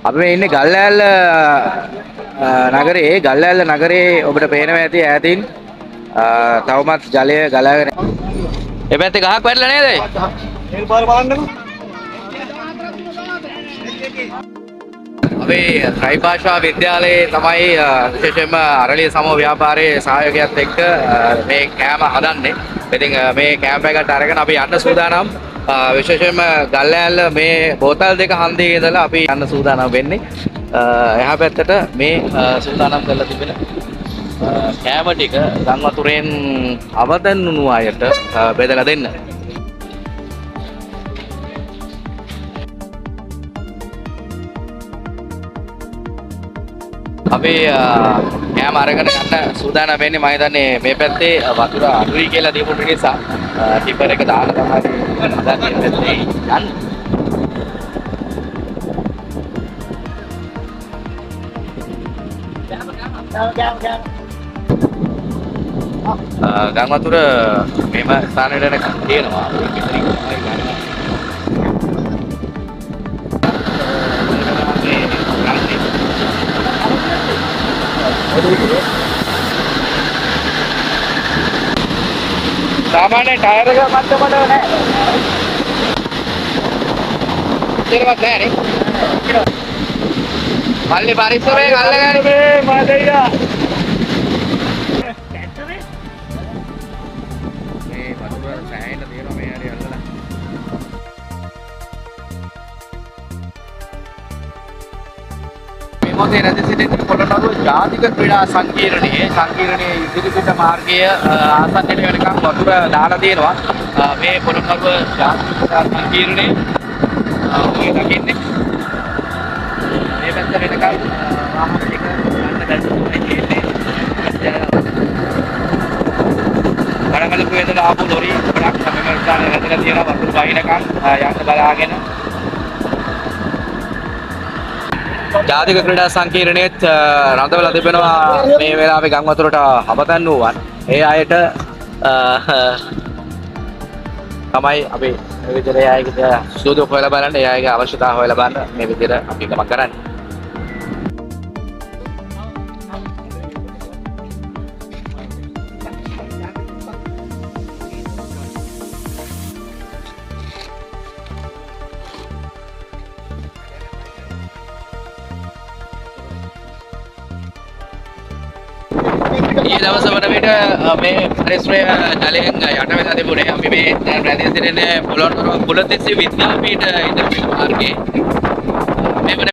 අපි මේ ඉන්නේ ගල්ලෑල්ල නගරේ ගල්ලෑල්ල නගරේ ඔබට පේනවා ඇති ඈතින් තවමත් ජලය ගලාගෙන ඒ පැත්තේ ගහක් වැටලා නේද? මේක පාර බලන්නකෝ. අපි ත්‍රිභාෂා විද්‍යාලයේ තමයි විශේෂයෙන්ම අරලිය සමූහ ව්‍යාපාරයේ සහයෝගයත් එක්ක මේ කෑම හදන්නේ. ඉතින් මේ කෑම්ප් එකට අරගෙන අපි යන්න සූදානම්. විශේෂයෙන්ම ගල්ලෑල්ල මේ බෝතල් දෙක හන්දියේ ඉඳලා අපි යන්න සූදානම් වෙන්නේ. එහා පැත්තට මේ සූදානම් කරලා තිබෙන කෑම ටික ගම් වතුරෙන් අවදන්නුණු අයට බෙදලා දෙන්න. අපි කෑම අරගෙන යන්න සූදානම් වෙන්නේ. මම හිතන්නේ මේ පැත්තේ වතුර අඩුයි කියලා දීපු නිසා ටිපර් එක දාලා තමයි හදන්නේ පැත්තේ යන්න. ගම් වතුර මේම ස්ථානවල එනකන් තියෙනවා. මෙතනින් තමයි ගන්න. सामान्य टायर का मतलब है तेरे पास है नहीं मालनी बारिश से में गाल लगा रे मार देगा ये मधुर साइन दे रहा मैं यार अल्लाह මොහොතේ රැඳී සිටින පොළොන්නරුව ජාතික ක්‍රීඩා සංකීර්ණයේ ඉදිරිපිට මාර්ගය ආසන්නයට වෙනකම් වතුර දාලා තියෙනවා. මේ පොළොන්නරුව ජාතික ක්‍රීඩා සංකීර්ණයේ ඔය දකින්නේ මේ පැත්ත වෙනකම් වාහන ටික ගන්න දැක්කේ තියෙන්නේ. වඩගලපු ඉඳලා ආපු ලොරි ගොඩක් හැම ස්ථානයේ රැඳිලා තියෙනවා. වතුර වහිනකම් යන්න බලාගෙන ජාතික ක්‍රීඩා සංකීර්ණයේත් රඳවලා තිබෙනවා මේ වෙලාවේ ගම් වතුරට අවතන් වූවන්. ඒ අයට තමයි අපි මේ විදිහට ඒ අයගේ සුදුසුකම් හොයලා බලන්න, ඒ අයගේ අවශ්‍යතාව හොයලා බලන්න මේ විදිහට අපි ගමන් කරන්නේ. ඊ දවස් වල විට මේ පරිසරය ජලයෙන් යට වෙලා තිබුණේ. අපි මේ දැන් රැඳී සිටින පොළොන්නරුව කුලතිස්ස විද්‍යාපීඨ ඉදිරිපිට මාර්ගයේ මේ